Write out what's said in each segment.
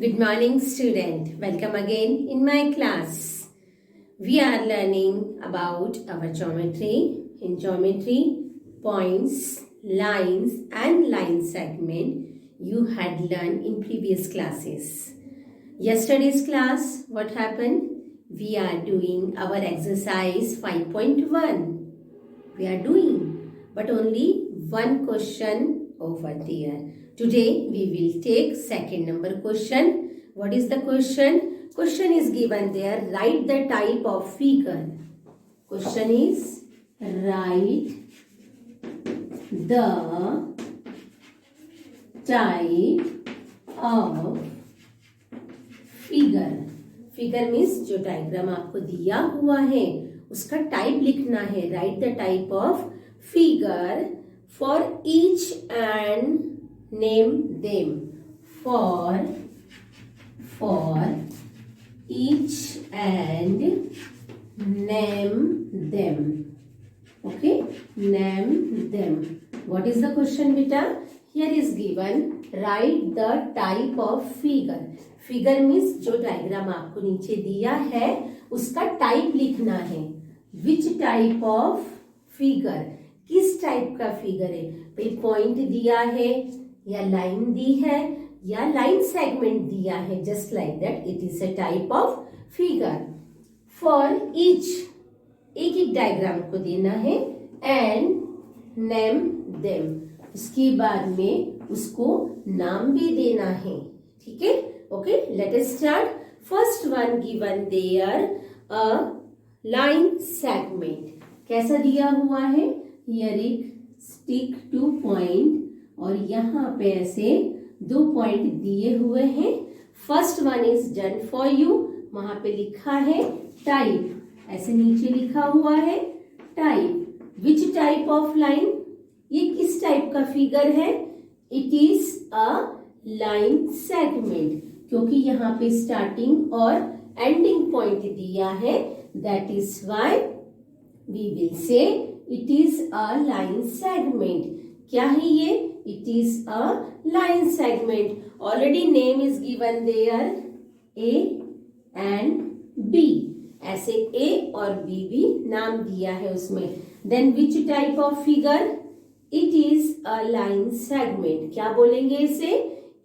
Good morning, student. Welcome again in my class. We are learning about our geometry. In geometry, points, lines and line segment you had learned in previous classes. Yesterday's class, what happened? We are doing our exercise 5.1. We are doing, but only one question over there. Today we will take second number question. What is the question? Question is given there. Write the type of figure. Question is write the type of figure. Figure means जो diagram आपको दिया हुआ है उसका type लिखना है. Write the type of figure for each and name them. For each and name them. Okay, name them. What is the question बेटा? Here is given write the type of figure. Figure means जो diagram आपको नीचे दिया है उसका type लिखना है. Which type of figure, किस टाइप का फिगर है भाई. पॉइंट दिया है या लाइन दी है या लाइन सेगमेंट दिया है. Just like that it is a type of figure. For each, एक एक डायग्राम को देना है. एंड नेम देम, उसके बाद में उसको नाम भी देना है. ठीक है. Okay, let us start. First one given there a line segment. कैसा दिया हुआ है? Here एक stick 2 point और यहाँ पे ऐसे 2 पॉइंट दिए हुए हैं. First one is done for you. वहां पे लिखा है type. ऐसे नीचे लिखा हुआ है type. Which type of line? ये किस टाइप का फिगर है? It is a line segment. क्योंकि यहाँ पे स्टार्टिंग और एंडिंग पॉइंट दिया है. That is why we will say it is a line segment. क्या है ये? It is a line segment. Already name is given there A and B. ऐसे ए और बी भी नाम दिया है उसमें. Then which type of figure? It is a line segment. क्या बोलेंगे इसे?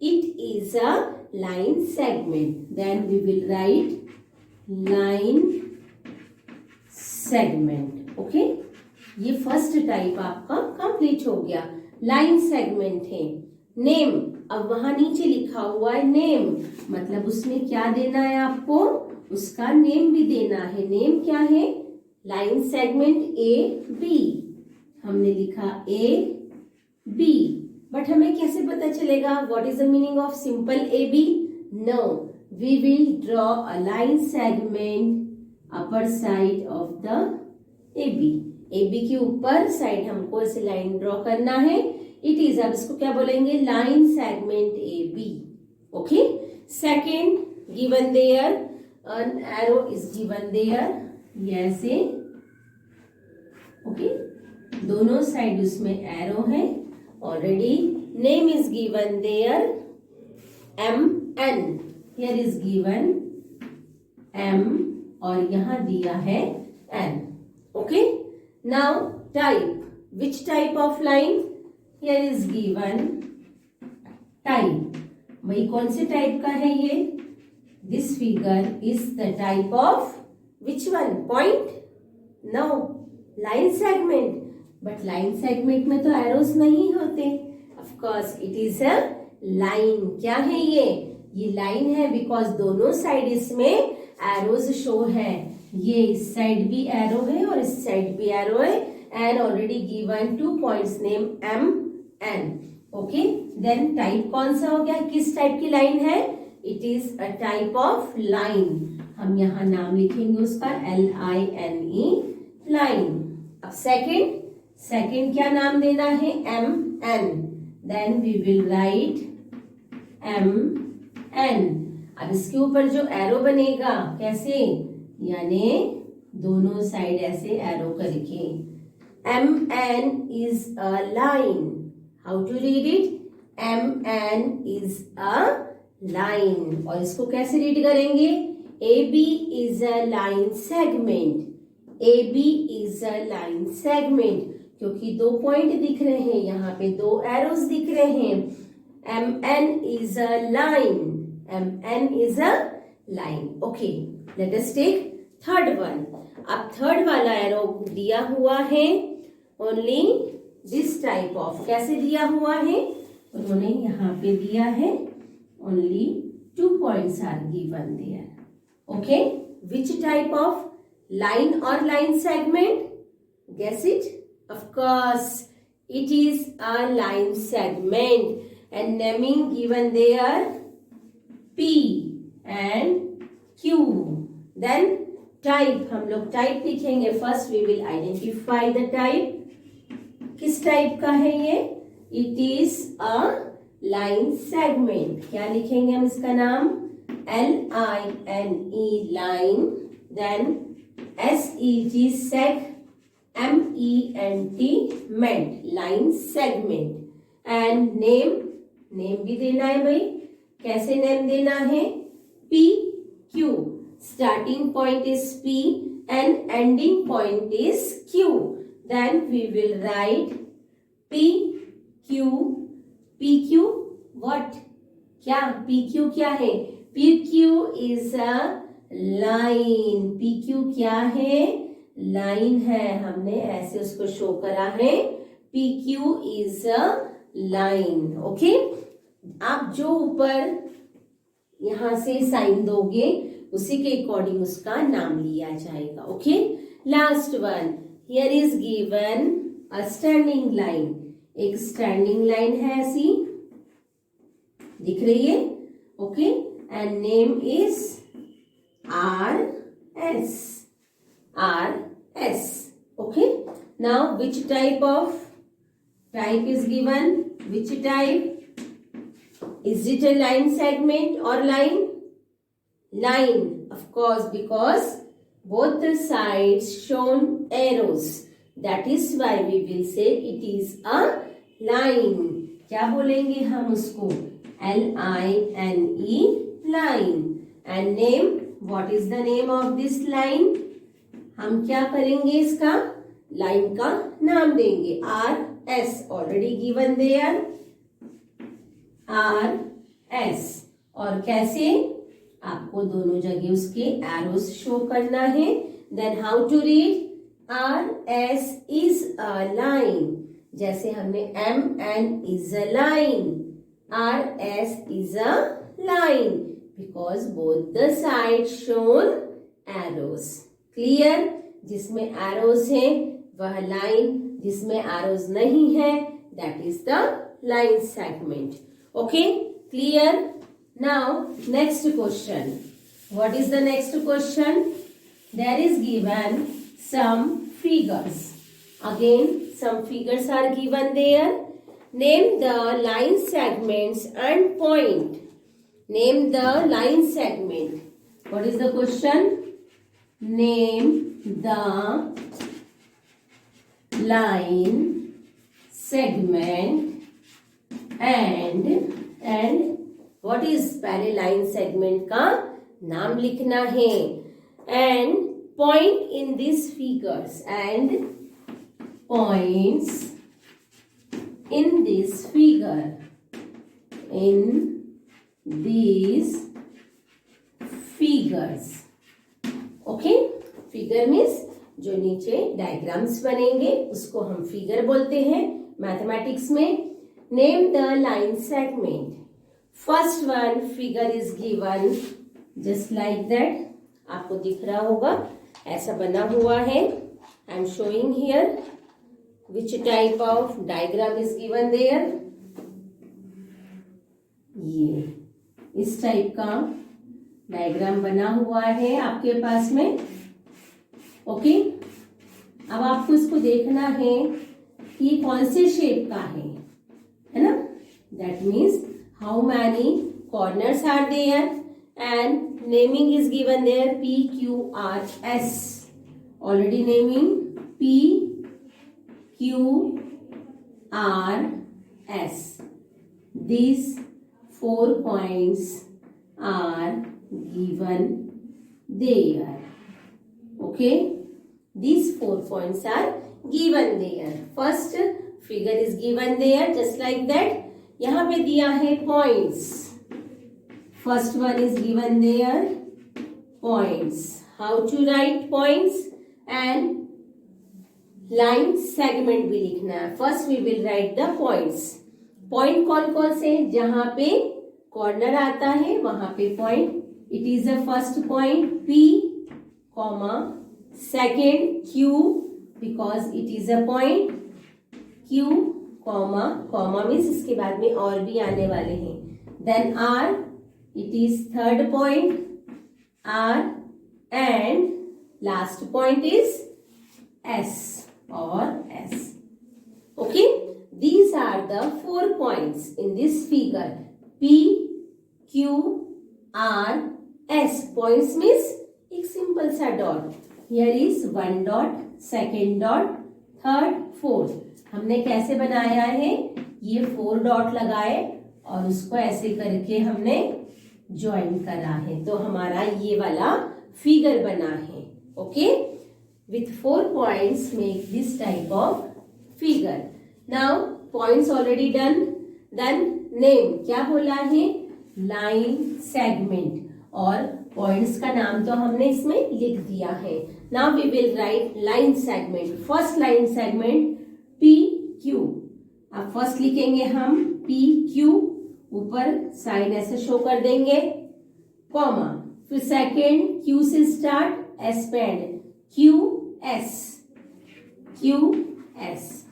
It is a line segment. Then we will write line segment. Okay, ये फर्स्ट टाइप आपका कंप्लीट हो गया. लाइन सेगमेंट है. नेम, अब वहां नीचे लिखा हुआ है नेम, मतलब उसमें क्या देना है आपको? उसका नेम भी देना है. नेम क्या है? Line segment A B. हमने लिखा ए बी. बट हमें कैसे पता चलेगा what is the meaning of simple A B? No, we will draw a line segment upper side of the A B. A B के ऊपर साइड हमको ऐसे लाइन ड्रॉ करना है. इट इज, अब इसको क्या बोलेंगे? Line segment A B. Okay. Second given there an arrow is given there. ऐसे ओके, दोनों साइड उसमें एरो है. Already name is given there MN. Here is given M और यहाँ दिया है N. Okay. Now type. Which type of line? Here is given type. भाई कौन से टाइप का है ये? This figure is the type of which one? Point? No. Line segment. But line segment में तो एरोस नहीं होते. Of course it is a line. क्या है ये? ये लाइन है बिकॉज दोनों साइड इसमें एरोस शो है. ये इस साइड भी एरो है और इस साइड भी एरो है. And already given 2 points name M N. Okay. Then type कौन सा हो गया? किस टाइप की लाइन है? It is a type of line. हम यहाँ नाम लिखेंगे उसका LINE लाइन. अब सेकेंड क्या नाम देना है? M N. Then we will write M N. अब इसके ऊपर जो एरो बनेगा कैसे? यानी दोनों साइड ऐसे एरो करके. M N is a line. How to read it? MN is a line. और इसको कैसे रीड करेंगे? A B is a line segment, A B is a line segment, क्योंकि दो पॉइंट दिख रहे हैं, यहाँ पे दो एरोज दिख रहे हैं। M N is a line, M N is a line. Okay, let us take third one. अब थर्ड वाला एरो दिया हुआ है ओनली दिस टाइप ऑफ, कैसे दिया हुआ है? उन्होंने यहाँ पे दिया है only 2 points are given there. Okay, which type of line or line segment? Guess it? Of course, it is a line segment and naming given there P and Q. Then type, हम लोग type लिखेंगे। First we will identify the type. किस type का है ये? It is a line segment. क्या लिखेंगे हम इसका नाम? L-I-N-E line. Then S-E-G seg, M-E-N-T ment, line segment. And name, name भी देना है भाई। कैसे नेम देना है? P, Q. Starting point is P and ending point is Q. Then we will write P, Q, PQ. What? क्या? PQ क्या है? PQ is a line. PQ क्या है? लाइन है। हमने ऐसे उसको शो करा है, PQ is a line. Okay, आप जो ऊपर यहां से साइन दोगे उसी के अकॉर्डिंग उसका नाम लिया जाएगा। Okay, last one, here is given a standing line. एक स्टैंडिंग लाइन है, ऐसी दिख रही है। Okay, and name is RS. RS. Okay. Now, which type is given? Which type? Is it a line segment or line? Line, of course, because both the sides shown arrows. That is why we will say it is a line. क्या बोलेंगे हम उसको? L-I-N-E line. And name, what is the name of this line? हम क्या करेंगे? इसका line का नाम देंगे RS, already given there RS। और कैसे? आपको दोनों जगह उसके एरोस शो करना है। Then how to read? RS is a line, जैसे हमने MN is a line, RS is a line because both the sides shown arrows. Clear? जिसमें arrows है वह line, जिसमें arrows नहीं है that is the line segment. Okay, clear? Now next question. What is the next question? There is given some figures. Again some figures are given there. Name the line segments and point. Name the line segment. What is the question? Name the line segment and what is पहले line segment का नाम लिखना है and point in these figures and points in this figure, in these figures. Okay, figure means जो नीचे diagrams बनेंगे उसको हम फिगर बोलते हैं मैथमेटिक्स में। Name the line segment. First one figure is given just like that, आपको दिख रहा होगा ऐसा बना हुआ है। I am showing here which type of diagram is given there? ये इस टाइप का डायग्राम बना हुआ है आपके पास में। ओके, अब आपको इसको देखना है कि कौन से शेप का है ना? That means how many corners are there and naming is given there PQRS। Already naming PQRS. These 4 points are given there. Okay, these 4 points are given there. First figure is given there, just like that. यहाँ पे दिया है points. First one is given there, points. How to write points? And line segment भी लिखना है. First we will write the points. Point कौन कौन से? जहाँ पे corner आता है वहाँ पे point. It is the first point P, comma, second Q because it is a point Q, comma, comma means इसके बाद में और भी आने वाले हैं. Then R, it is third point R, and last point is S or S. Okay, these are the 4 points in this figure. P, Q, R, S. Points means एक simple सा dot. Here is 1 dot, second dot, third, fourth. हमने कैसे बनाया है? ये 4 dot लगाए और उसको ऐसे करके हमने ज्वाइन करा है, तो हमारा ये वाला फिगर बना है. Okay, with 4 points make this type of figure. Now points already done. Then name क्या बोला है? Line segment. और पॉइंट्स का नाम तो हमने इसमें लिख दिया है. Now we will write line segment. First line segment P Q. अब फर्स्ट लिखेंगे हम पी क्यू, ऊपर साइन ऐसे शो कर देंगे, कॉमा, फिर सेकेंड क्यू से स्टार्ट, एस पे end, Q S, Q S,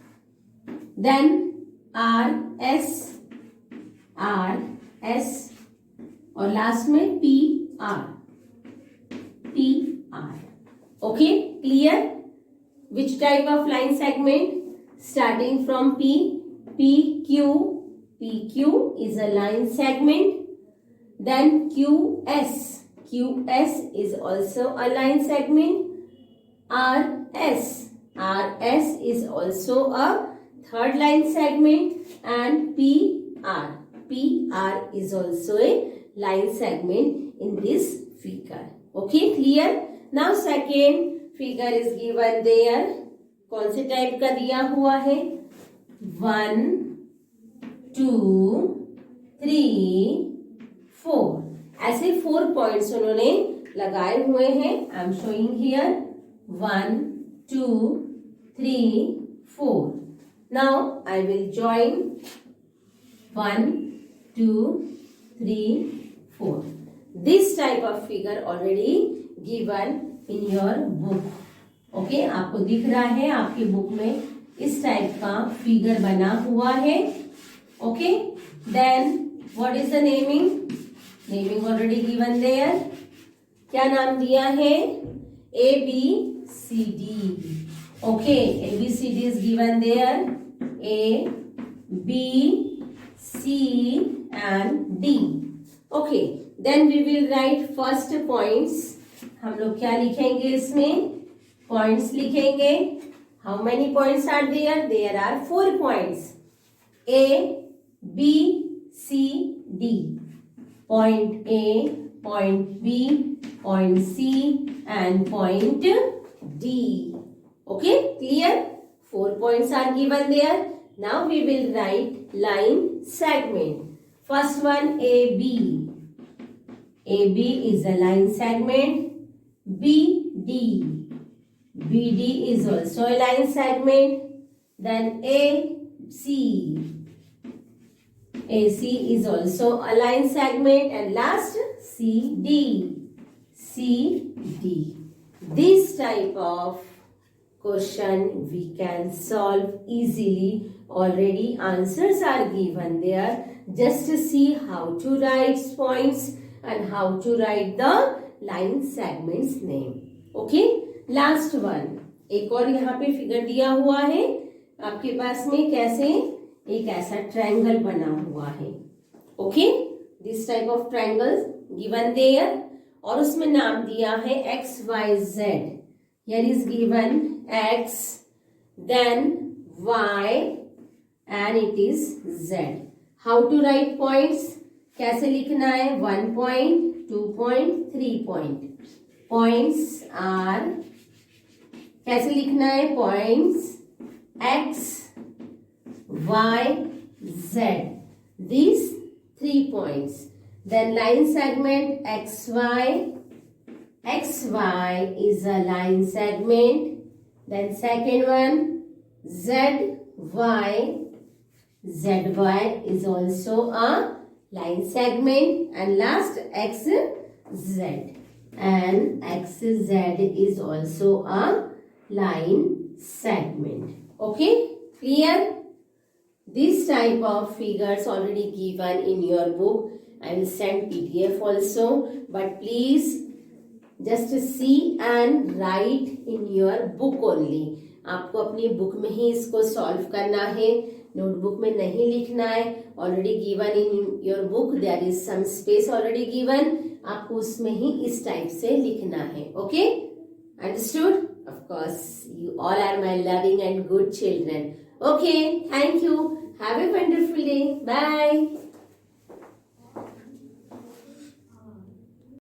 then R S और लास्ट में P R. Okay, clear? Which type of line segment? Starting from P, PQ is a line segment. Then QS is also a line segment. RS is also a third line segment. And PR is also a line segment in this figure. Okay, clear? Now second figure is given there. कौन से type का दिया हुआ है? 1, 2, 3, 4. ऐसे 4 points उन्होंने लगाए हुए हैं. I am showing here 1, 2, 3, 4. Now I will join 1, 2, 3, 4. This type of figure already given in your book. Okay, आपको दिख रहा है आपकी बुक में इस टाइप का फिगर बना हुआ है. Okay, then what is the naming? Naming already given there. क्या नाम दिया है? A B C D. Okay, A B C D is given there. A B C and D. Okay, then we will write first points. हम लोग क्या लिखेंगे इसमें? Points लिखेंगे. How many points are there? There are 4 points. A B C D. Point A, point B, point C and point D. Okay, clear? 4 points are given there. Now we will write line segment. First one A B. A B is a line segment. B D. BD is also a line segment. Then AC. AC is also a line segment. And last CD. CD. This type of question we can solve easily. Already answers are given there. Just to see how to write points and how to write the line segments name. Okay. Last one, एक और यहाँ पे figure दिया हुआ है आपके पास में. कैसे? एक ऐसा ट्रायंगल बना हुआ है. Okay, this type of triangle given there. और उसमें नाम दिया है XYZ. Here is given X, then Y and it is Z. How to write points? कैसे लिखना है? 1 point, 2 point, 3 point. Points are, कैसे लिखना है? Points x, y, z. These 3 points. Then line segment xy. XY is a line segment. Then second one ZY. ZY is also a line segment. And last XZ. And XZ is also a line segment. Okay? Clear? This type of figures already given in your book. I will send PDF also. But please just see and write in your book only. आपको अपनी book में ही इसको solve करना है, notebook में नहीं लिखना है. Already given in your book, there is some space already given. आपको उसमें ही इस टाइप से लिखना है. Okay, understood? Of course, you all are my loving and good children. Okay, thank you. Have a wonderful day. Bye.